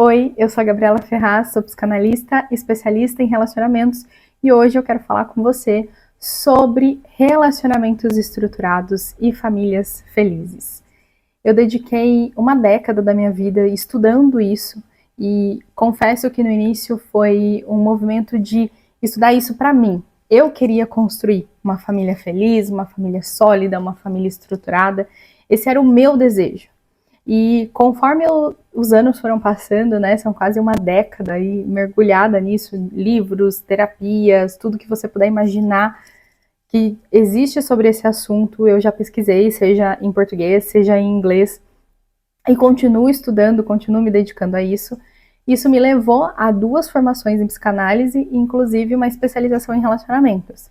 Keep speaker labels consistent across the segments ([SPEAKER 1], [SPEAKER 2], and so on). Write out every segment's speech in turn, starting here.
[SPEAKER 1] Oi, eu sou a Gabriela Ferraz, sou psicanalista, especialista em relacionamentos e hoje eu quero falar com você sobre relacionamentos estruturados e famílias felizes. Eu dediquei uma década da minha vida estudando isso e confesso que no início foi um movimento de estudar isso para mim. Eu queria construir uma família feliz, uma família sólida, uma família estruturada. Esse era o meu desejo. E conforme os anos foram passando, né, são quase uma década aí mergulhada nisso, livros, terapias, tudo que você puder imaginar que existe sobre esse assunto, eu já pesquisei, seja em português, seja em inglês, e continuo estudando, continuo me dedicando a isso. Isso me levou a 2 formações em psicanálise, inclusive uma especialização em relacionamentos.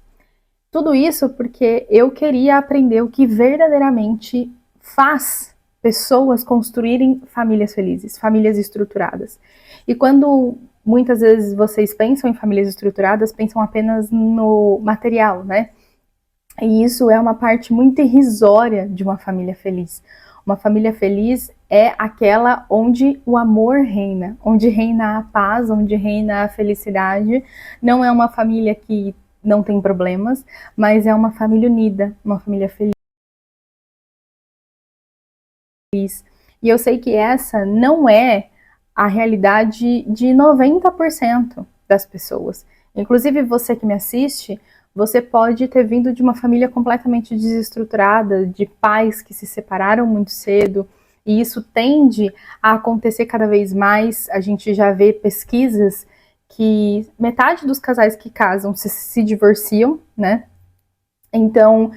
[SPEAKER 1] Tudo isso porque eu queria aprender o que verdadeiramente faz pessoas construírem famílias felizes, famílias estruturadas. E quando muitas vezes vocês pensam em famílias estruturadas, pensam apenas no material, né? E isso é uma parte muito irrisória de uma família feliz. Uma família feliz é aquela onde o amor reina, onde reina a paz, onde reina a felicidade. Não é uma família que não tem problemas, mas é uma família unida, uma família feliz. E eu sei que essa não é a realidade de 90% das pessoas. Inclusive você que me assiste, você pode ter vindo de uma família completamente desestruturada, de pais que se separaram muito cedo, e isso tende a acontecer cada vez mais. A gente já vê pesquisas que metade dos casais que casam se divorciam, né? Então,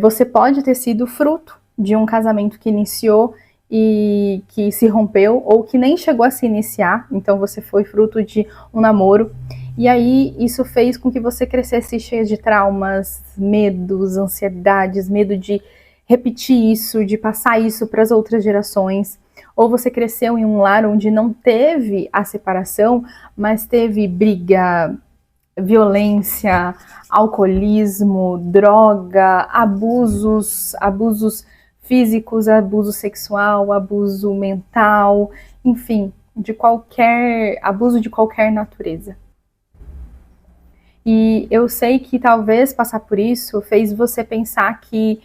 [SPEAKER 1] você pode ter sido fruto de um casamento que iniciou e que se rompeu, ou que nem chegou a se iniciar, então você foi fruto de um namoro, e aí isso fez com que você crescesse cheia de traumas, medos, ansiedades, medo de repetir isso, de passar isso para as outras gerações. Ou você cresceu em um lar onde não teve a separação, mas teve briga, violência, alcoolismo, droga, abusos físicos, abuso sexual, abuso mental, enfim, abuso de qualquer natureza. E eu sei que talvez passar por isso fez você pensar que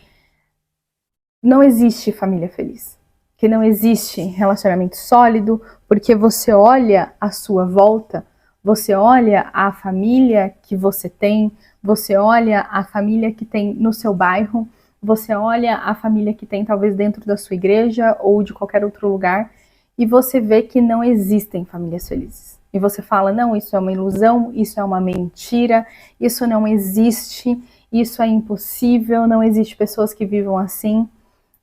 [SPEAKER 1] não existe família feliz, que não existe relacionamento sólido, porque você olha à sua volta, você olha a família que você tem, você olha a família que tem no seu bairro, você olha a família que tem talvez dentro da sua igreja ou de qualquer outro lugar, e você vê que não existem famílias felizes. E você fala, não, isso é uma ilusão, isso é uma mentira, isso não existe, isso é impossível, não existe pessoas que vivam assim.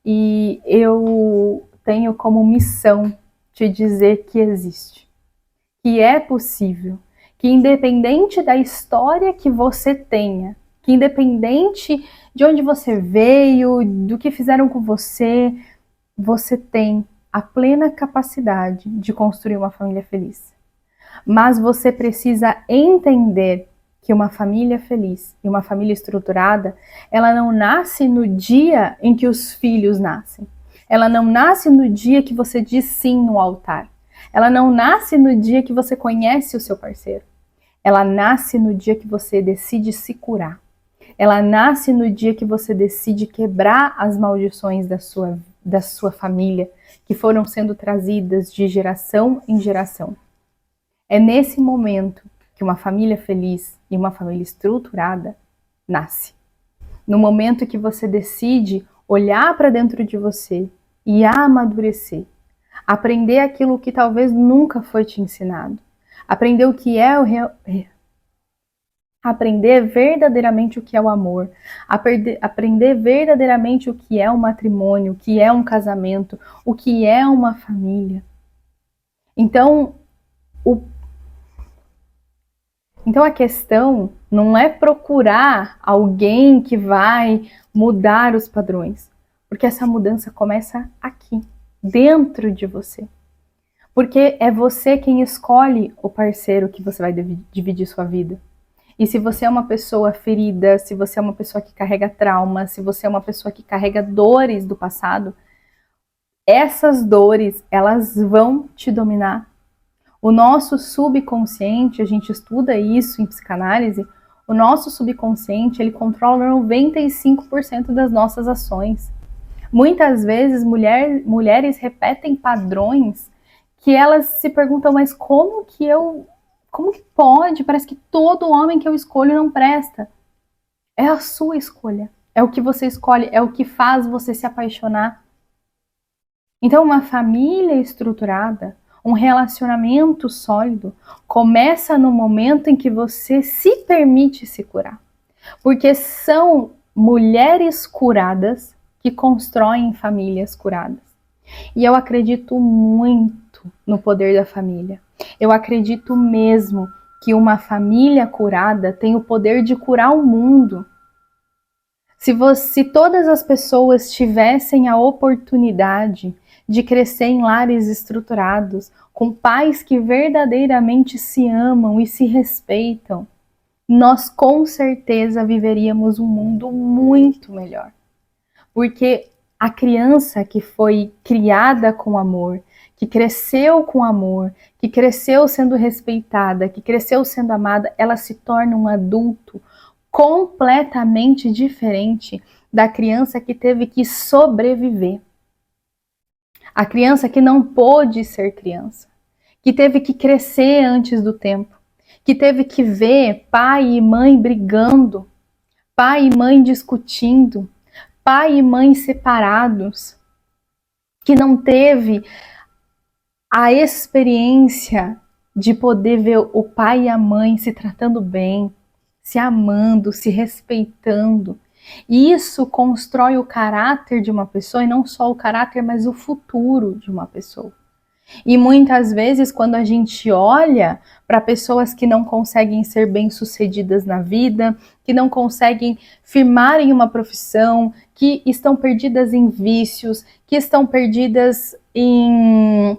[SPEAKER 1] E eu tenho como missão te dizer que existe, que é possível, que independente da história que você tenha, que independente de onde você veio, do que fizeram com você, você tem a plena capacidade de construir uma família feliz. Mas você precisa entender que uma família feliz e uma família estruturada, ela não nasce no dia em que os filhos nascem. Ela não nasce no dia que você diz sim no altar. Ela não nasce no dia que você conhece o seu parceiro. Ela nasce no dia que você decide se curar. Ela nasce no dia que você decide quebrar as maldições da sua família, que foram sendo trazidas de geração em geração. É nesse momento que uma família feliz e uma família estruturada nasce. No momento que você decide olhar para dentro de você e amadurecer, aprender aquilo que talvez nunca foi te ensinado, aprender o que é aprender verdadeiramente o que é o amor, aprender verdadeiramente o que é um matrimônio, o que é um casamento, o que é uma família. Então a questão não é procurar alguém que vai mudar os padrões, porque essa mudança começa aqui, dentro de você. Porque é você quem escolhe o parceiro que você vai dividir sua vida. E se você é uma pessoa ferida, se você é uma pessoa que carrega trauma, se você é uma pessoa que carrega dores do passado, essas dores, elas vão te dominar. O nosso subconsciente, a gente estuda isso em psicanálise, o nosso subconsciente, ele controla 95% das nossas ações. Muitas vezes, mulheres repetem padrões que elas se perguntam, mas como que pode? Parece que todo homem que eu escolho não presta. É a sua escolha. É o que você escolhe, é o que faz você se apaixonar. Então, uma família estruturada, um relacionamento sólido, começa no momento em que você se permite se curar. Porque são mulheres curadas que constroem famílias curadas. E eu acredito muito no poder da família. Eu acredito mesmo que uma família curada tem o poder de curar o mundo. Se todas as pessoas tivessem a oportunidade de crescer em lares estruturados, com pais que verdadeiramente se amam e se respeitam, nós com certeza viveríamos um mundo muito melhor. Porque a criança que foi criada com amor, que cresceu com amor, que cresceu sendo respeitada, que cresceu sendo amada, ela se torna um adulto completamente diferente da criança que teve que sobreviver. A criança que não pôde ser criança, que teve que crescer antes do tempo, que teve que ver pai e mãe brigando, pai e mãe discutindo, pai e mãe separados, que não teve a experiência de poder ver o pai e a mãe se tratando bem, se amando, se respeitando. E isso constrói o caráter de uma pessoa, e não só o caráter, mas o futuro de uma pessoa. E muitas vezes, quando a gente olha para pessoas que não conseguem ser bem-sucedidas na vida, que não conseguem firmar em uma profissão, que estão perdidas em vícios, que estão perdidas em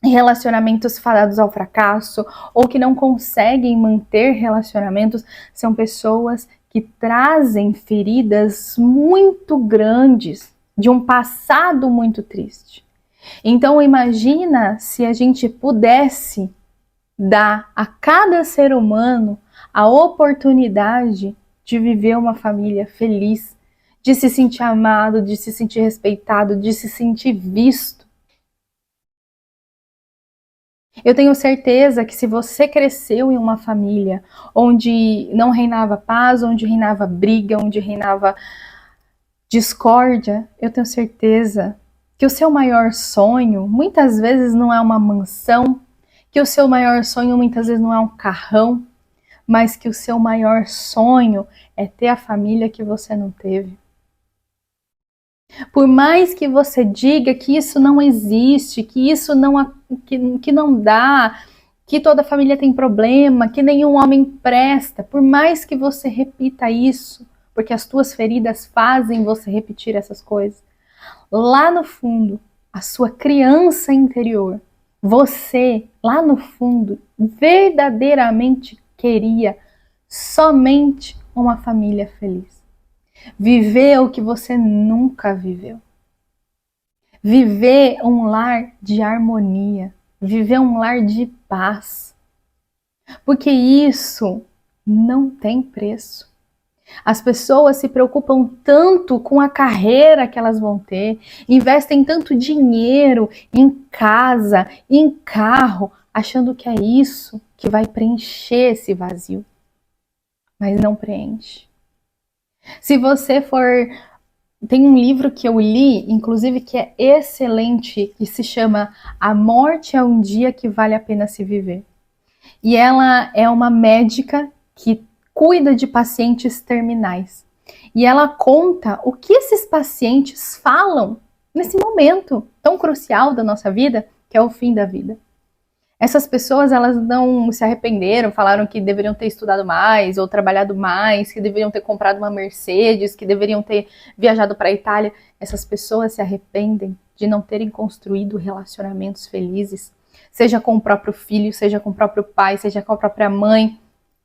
[SPEAKER 1] relacionamentos fadados ao fracasso, ou que não conseguem manter relacionamentos, são pessoas que trazem feridas muito grandes de um passado muito triste. Então imagina se a gente pudesse dar a cada ser humano a oportunidade de viver uma família feliz, de se sentir amado, de se sentir respeitado, de se sentir visto. Eu tenho certeza que se você cresceu em uma família onde não reinava paz, onde reinava briga, onde reinava discórdia, eu tenho certeza que o seu maior sonho muitas vezes não é uma mansão, que o seu maior sonho muitas vezes não é um carrão, mas que o seu maior sonho é ter a família que você não teve. Por mais que você diga que isso não existe, que isso que não dá, que toda família tem problema, que nenhum homem presta, por mais que você repita isso, porque as tuas feridas fazem você repetir essas coisas, lá no fundo, a sua criança interior, você, lá no fundo, verdadeiramente queria somente uma família feliz. Viver o que você nunca viveu. Viver um lar de harmonia. Viver um lar de paz. Porque isso não tem preço. As pessoas se preocupam tanto com a carreira que elas vão ter, investem tanto dinheiro em casa, em carro, achando que é isso que vai preencher esse vazio. Mas não preenche. Se você for... Tem um livro que eu li, inclusive, que é excelente, que se chama A Morte é um Dia que Vale a Pena Se Viver. E ela é uma médica que cuida de pacientes terminais. E ela conta o que esses pacientes falam nesse momento tão crucial da nossa vida, que é o fim da vida. Essas pessoas, elas não se arrependeram, falaram que deveriam ter estudado mais ou trabalhado mais, que deveriam ter comprado uma Mercedes, que deveriam ter viajado para a Itália. Essas pessoas se arrependem de não terem construído relacionamentos felizes, seja com o próprio filho, seja com o próprio pai, seja com a própria mãe,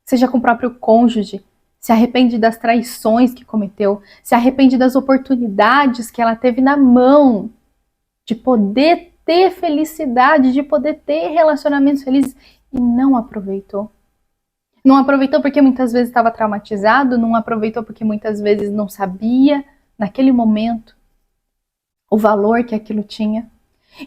[SPEAKER 1] seja com o próprio cônjuge. Se arrepende das traições que cometeu, se arrepende das oportunidades que ela teve na mão de poder ter felicidade, de poder ter relacionamentos felizes e não aproveitou. Não aproveitou porque muitas vezes estava traumatizado, não aproveitou porque muitas vezes não sabia naquele momento o valor que aquilo tinha.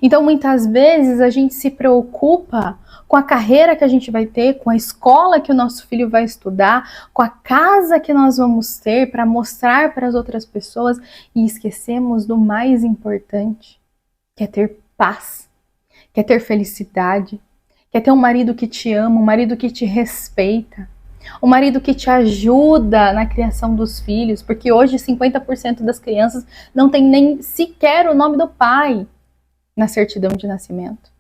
[SPEAKER 1] Então muitas vezes a gente se preocupa com a carreira que a gente vai ter, com a escola que o nosso filho vai estudar, com a casa que nós vamos ter para mostrar para as outras pessoas e esquecemos do mais importante, que é ter paz, que é ter felicidade, que é ter um marido que te ama, um marido que te respeita, um marido que te ajuda na criação dos filhos, porque hoje 50% das crianças não tem nem sequer o nome do pai na certidão de nascimento.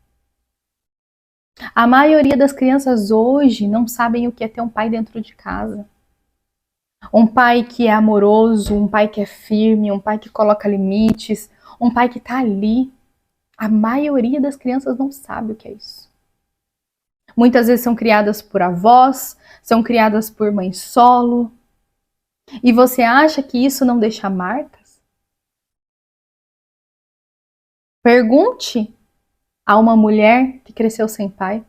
[SPEAKER 1] A maioria das crianças hoje não sabem o que é ter um pai dentro de casa. Um pai que é amoroso, um pai que é firme, um pai que coloca limites, um pai que está ali. A maioria das crianças não sabe o que é isso. Muitas vezes são criadas por avós, são criadas por mãe solo. E você acha que isso não deixa marcas? Pergunte a uma mulher que cresceu sem pai.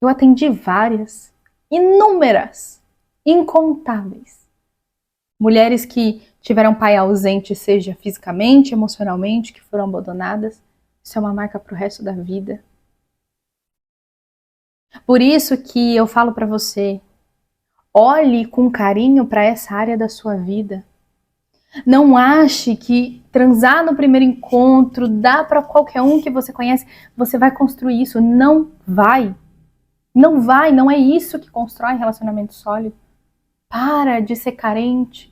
[SPEAKER 1] Eu atendi várias, inúmeras, incontáveis. Mulheres que tiveram pai ausente, seja fisicamente, emocionalmente, que foram abandonadas. Isso é uma marca para o resto da vida. Por isso que eu falo para você, olhe com carinho para essa área da sua vida. Não ache que transar no primeiro encontro, dá para qualquer um que você conhece, você vai construir isso. Não vai. Não vai, não é isso que constrói relacionamento sólido. Para de ser carente.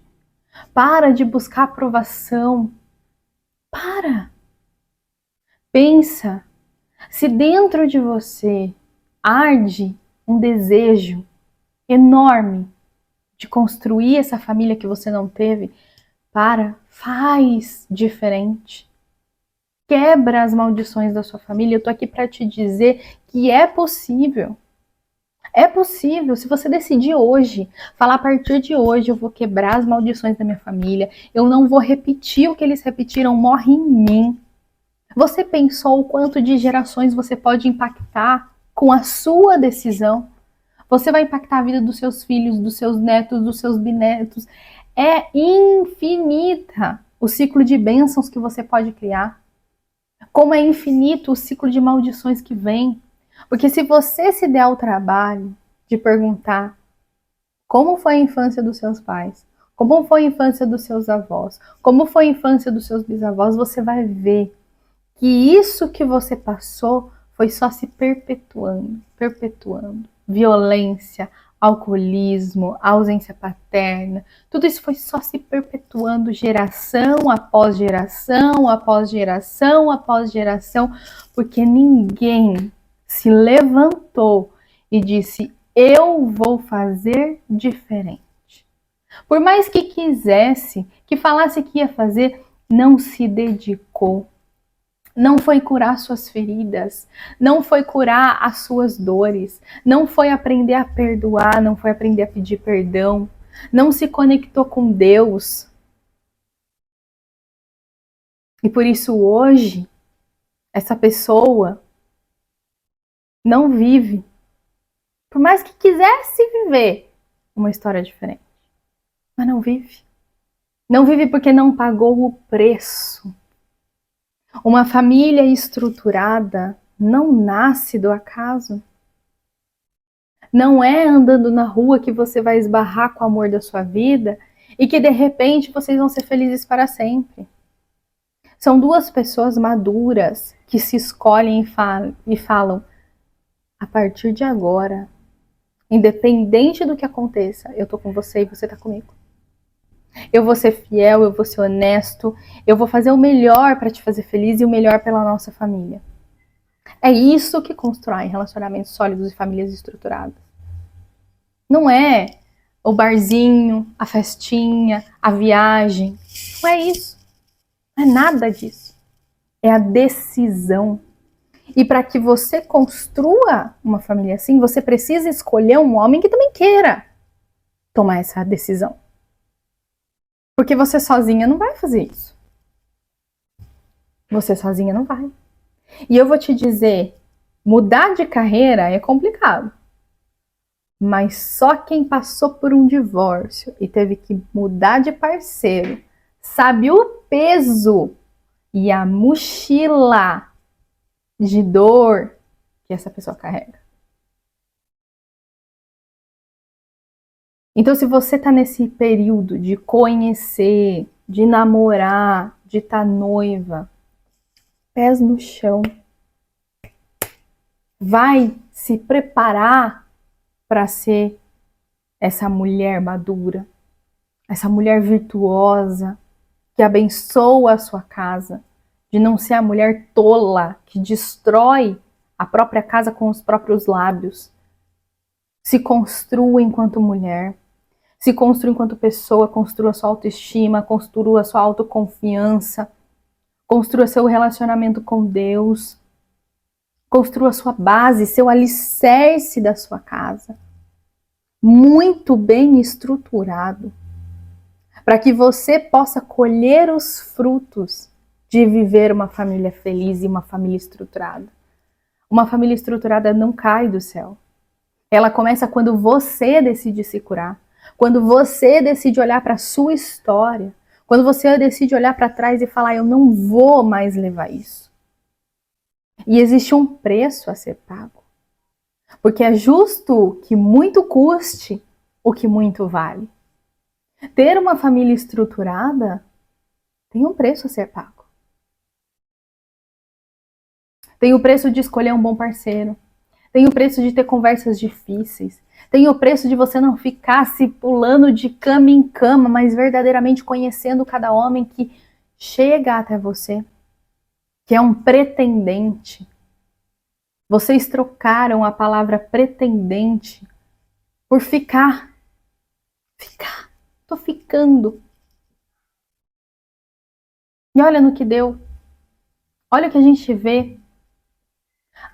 [SPEAKER 1] Para de buscar aprovação. Para. Pensa. Se dentro de você arde um desejo enorme de construir essa família que você não teve, faz diferente. Quebra as maldições da sua família. Eu tô aqui para te dizer que é possível. É possível, se você decidir hoje, falar a partir de hoje, eu vou quebrar as maldições da minha família, eu não vou repetir o que eles repetiram, morre em mim. Você pensou o quanto de gerações você pode impactar com a sua decisão? Você vai impactar a vida dos seus filhos, dos seus netos, dos seus bisnetos. É infinita o ciclo de bênçãos que você pode criar. Como é infinito o ciclo de maldições que vem. Porque se você se der ao trabalho de perguntar como foi a infância dos seus pais, como foi a infância dos seus avós, como foi a infância dos seus bisavós, você vai ver que isso que você passou foi só se perpetuando, perpetuando. Violência, alcoolismo, ausência paterna, tudo isso foi só se perpetuando geração após geração, após geração, após geração, porque ninguém se levantou e disse, eu vou fazer diferente. Por mais que quisesse, que falasse que ia fazer, não se dedicou. Não foi curar suas feridas, não foi curar as suas dores, não foi aprender a perdoar, não foi aprender a pedir perdão, não se conectou com Deus. E por isso hoje, essa pessoa não vive, por mais que quisesse viver uma história diferente, mas não vive. Não vive porque não pagou o preço. Uma família estruturada não nasce do acaso. Não é andando na rua que você vai esbarrar com o amor da sua vida e que de repente vocês vão ser felizes para sempre. São duas pessoas maduras que se escolhem e falam, a partir de agora, independente do que aconteça, eu tô com você e você tá comigo. Eu vou ser fiel, eu vou ser honesto, eu vou fazer o melhor para te fazer feliz e o melhor pela nossa família. É isso que constrói relacionamentos sólidos e famílias estruturadas. Não é o barzinho, a festinha, a viagem. Não é isso. Não é nada disso. É a decisão. E para que você construa uma família assim, você precisa escolher um homem que também queira tomar essa decisão. Porque você sozinha não vai fazer isso. Você sozinha não vai. E eu vou te dizer, mudar de carreira é complicado. Mas só quem passou por um divórcio e teve que mudar de parceiro sabe o peso e a mochila de dor que essa pessoa carrega. Então, se você tá nesse período de conhecer, de namorar, de estar noiva, pés no chão, vai se preparar para ser essa mulher madura, essa mulher virtuosa, que abençoa a sua casa, de não ser a mulher tola que destrói a própria casa com os próprios lábios. Se construa enquanto mulher, se construa enquanto pessoa, construa sua autoestima, construa sua autoconfiança, construa seu relacionamento com Deus, construa sua base, seu alicerce da sua casa, muito bem estruturado, para que você possa colher os frutos de viver uma família feliz e uma família estruturada. Uma família estruturada não cai do céu. Ela começa quando você decide se curar, quando você decide olhar para a sua história, quando você decide olhar para trás e falar, eu não vou mais levar isso. E existe um preço a ser pago. Porque é justo que muito custe o que muito vale. Ter uma família estruturada tem um preço a ser pago. Tem o preço de escolher um bom parceiro. Tem o preço de ter conversas difíceis. Tem o preço de você não ficar se pulando de cama em cama, mas verdadeiramente conhecendo cada homem que chega até você, que é um pretendente. Vocês trocaram a palavra pretendente por ficar. Ficar. Tô ficando. E olha no que deu. Olha o que a gente vê.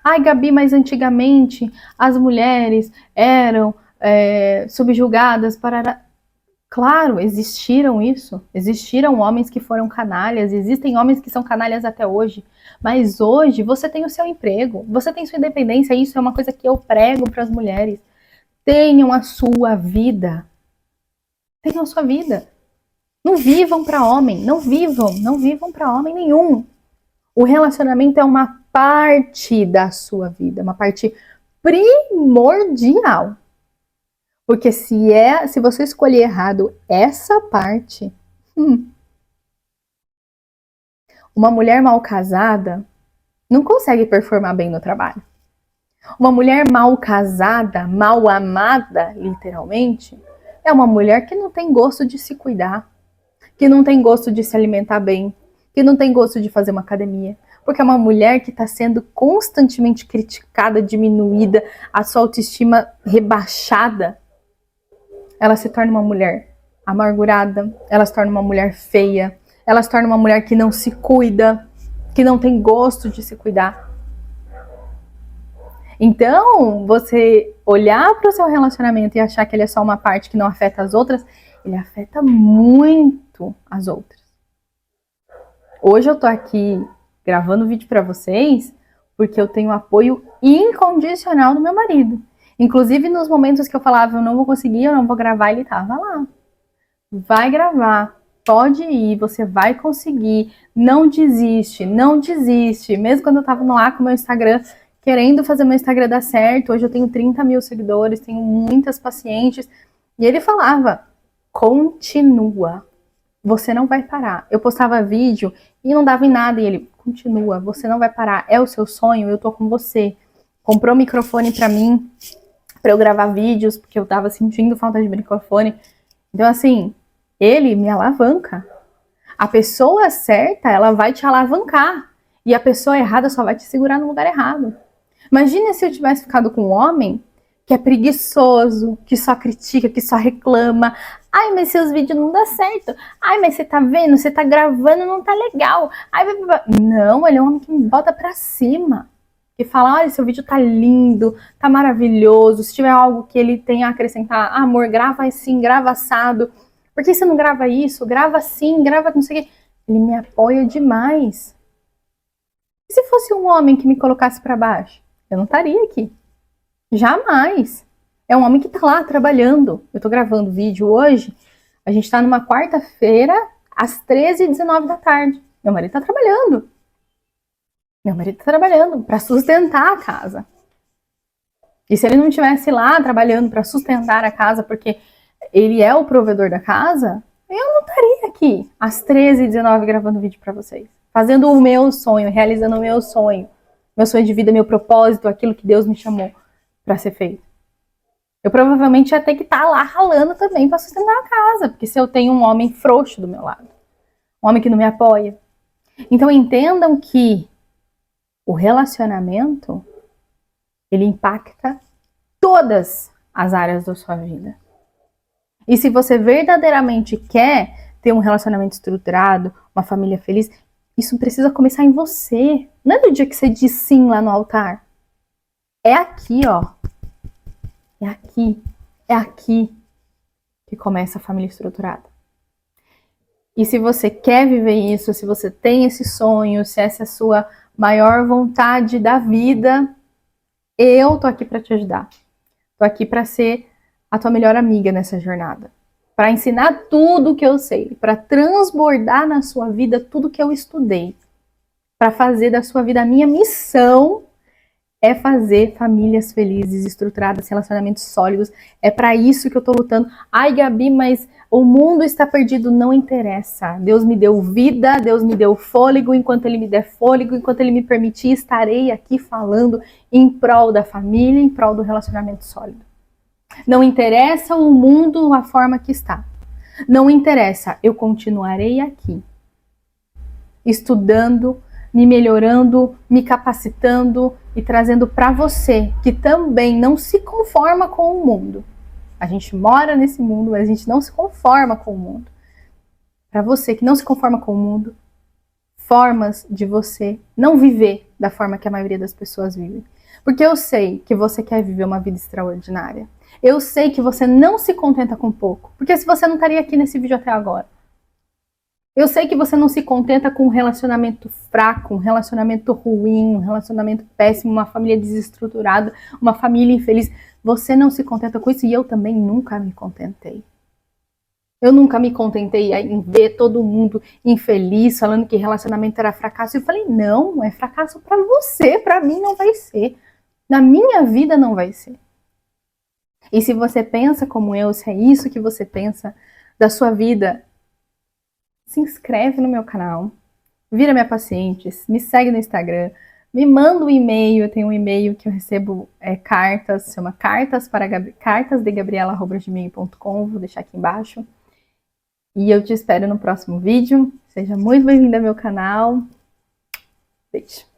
[SPEAKER 1] Ai, Gabi, mas antigamente as mulheres eram subjugadas para... Claro, existiram isso. Existiram homens que foram canalhas, existem homens que são canalhas até hoje. Mas hoje você tem o seu emprego, você tem sua independência, isso é uma coisa que eu prego para as mulheres. Tenham a sua vida. Tenham a sua vida. Não vivam para homem, não vivam para homem nenhum. O relacionamento é uma parte da sua vida, uma parte primordial. Porque se você escolher errado essa parte, uma mulher mal casada não consegue performar bem no trabalho. Uma mulher mal casada, mal amada, literalmente, é uma mulher que não tem gosto de se cuidar, que não tem gosto de se alimentar bem, que não tem gosto de fazer uma academia. Porque é uma mulher que está sendo constantemente criticada, diminuída, a sua autoestima rebaixada. Ela se torna uma mulher amargurada, ela se torna uma mulher feia, ela se torna uma mulher que não se cuida, que não tem gosto de se cuidar. Então, você olhar para o seu relacionamento e achar que ele é só uma parte que não afeta as outras, ele afeta muito as outras. Hoje eu tô aqui gravando vídeo para vocês porque eu tenho apoio incondicional do meu marido. Inclusive nos momentos que eu falava, eu não vou conseguir, eu não vou gravar, ele tava lá. Vai gravar, pode ir, você vai conseguir, não desiste, não desiste. Mesmo quando eu tava lá com o meu Instagram, querendo fazer meu Instagram dar certo, hoje eu tenho 30 mil seguidores, tenho muitas pacientes, e ele falava, continua, você não vai parar. Eu postava vídeo e não dava em nada, e ele, continua, você não vai parar, é o seu sonho, eu tô com você. Comprou um microfone pra mim, pra eu gravar vídeos, porque eu tava sentindo falta de microfone. Então assim, ele me alavanca. A pessoa certa, ela vai te alavancar, e a pessoa errada só vai te segurar no lugar errado. Imagina se eu tivesse ficado com um homem que é preguiçoso, que só critica, que só reclama. Ai, mas seus vídeos não dão certo. Ai, mas você tá vendo, você tá gravando, não tá legal. Ai, não, ele é um homem que me bota pra cima. Que fala, olha, seu vídeo tá lindo, tá maravilhoso. Se tiver algo que ele tenha a acrescentar, ah, amor, grava assim, grava assado. Por que você não grava isso? Grava assim, grava não sei o quê. Ele me apoia demais. E se fosse um homem que me colocasse para baixo? Eu não estaria aqui. Jamais. É um homem que tá lá trabalhando. Eu tô gravando vídeo hoje. A gente tá numa quarta-feira, às 13h19 da tarde. Meu marido tá trabalhando. Meu marido tá trabalhando para sustentar a casa. E se ele não estivesse lá trabalhando para sustentar a casa, porque ele é o provedor da casa, eu não estaria aqui às 13h19 gravando vídeo para vocês. Fazendo o meu sonho, realizando o meu sonho. Meu sonho de vida, meu propósito, aquilo que Deus me chamou para ser feito. Eu provavelmente ia ter que estar lá ralando também para sustentar a casa, porque se eu tenho um homem frouxo do meu lado, um homem que não me apoia. Então entendam que o relacionamento, ele impacta todas as áreas da sua vida. E se você verdadeiramente quer ter um relacionamento estruturado, uma família feliz, isso precisa começar em você. Não é do dia que você diz sim lá no altar. É aqui, ó. É aqui. É aqui que começa a família estruturada. E se você quer viver isso, se você tem esse sonho, se essa é a sua maior vontade da vida, eu tô aqui para te ajudar. Tô aqui para ser a tua melhor amiga nessa jornada. Para ensinar tudo o que eu sei, para transbordar na sua vida tudo que eu estudei. Para fazer da sua vida a minha missão é fazer famílias felizes, estruturadas, relacionamentos sólidos. É para isso que eu tô lutando. Ai, Gabi, mas o mundo está perdido. Não interessa. Deus me deu vida, Deus me deu fôlego. Enquanto Ele me der fôlego, enquanto Ele me permitir, estarei aqui falando em prol da família, em prol do relacionamento sólido. Não interessa o mundo a forma que está. Não interessa. Eu continuarei aqui, estudando, me melhorando, me capacitando e trazendo para você que também não se conforma com o mundo. A gente mora nesse mundo, mas a gente não se conforma com o mundo. Para você que não se conforma com o mundo, formas de você não viver da forma que a maioria das pessoas vivem. Porque eu sei que você quer viver uma vida extraordinária. Eu sei que você não se contenta com pouco. Porque se você não estaria aqui nesse vídeo até agora. Eu sei que você não se contenta com um relacionamento fraco, um relacionamento ruim, um relacionamento péssimo, uma família desestruturada, uma família infeliz. Você não se contenta com isso e eu também nunca me contentei. Eu nunca me contentei em ver todo mundo infeliz, falando que relacionamento era fracasso. Eu falei, não, é fracasso para você, para mim não vai ser. Na minha vida não vai ser. E se você pensa como eu, se é isso que você pensa da sua vida, se inscreve no meu canal, vira minha paciente, me segue no Instagram, me manda um e-mail, eu tenho um e-mail que eu recebo cartas, chama cartasdegabriela@gmail.com, vou deixar aqui embaixo. E eu te espero no próximo vídeo. Seja muito bem-vinda ao meu canal. Beijo.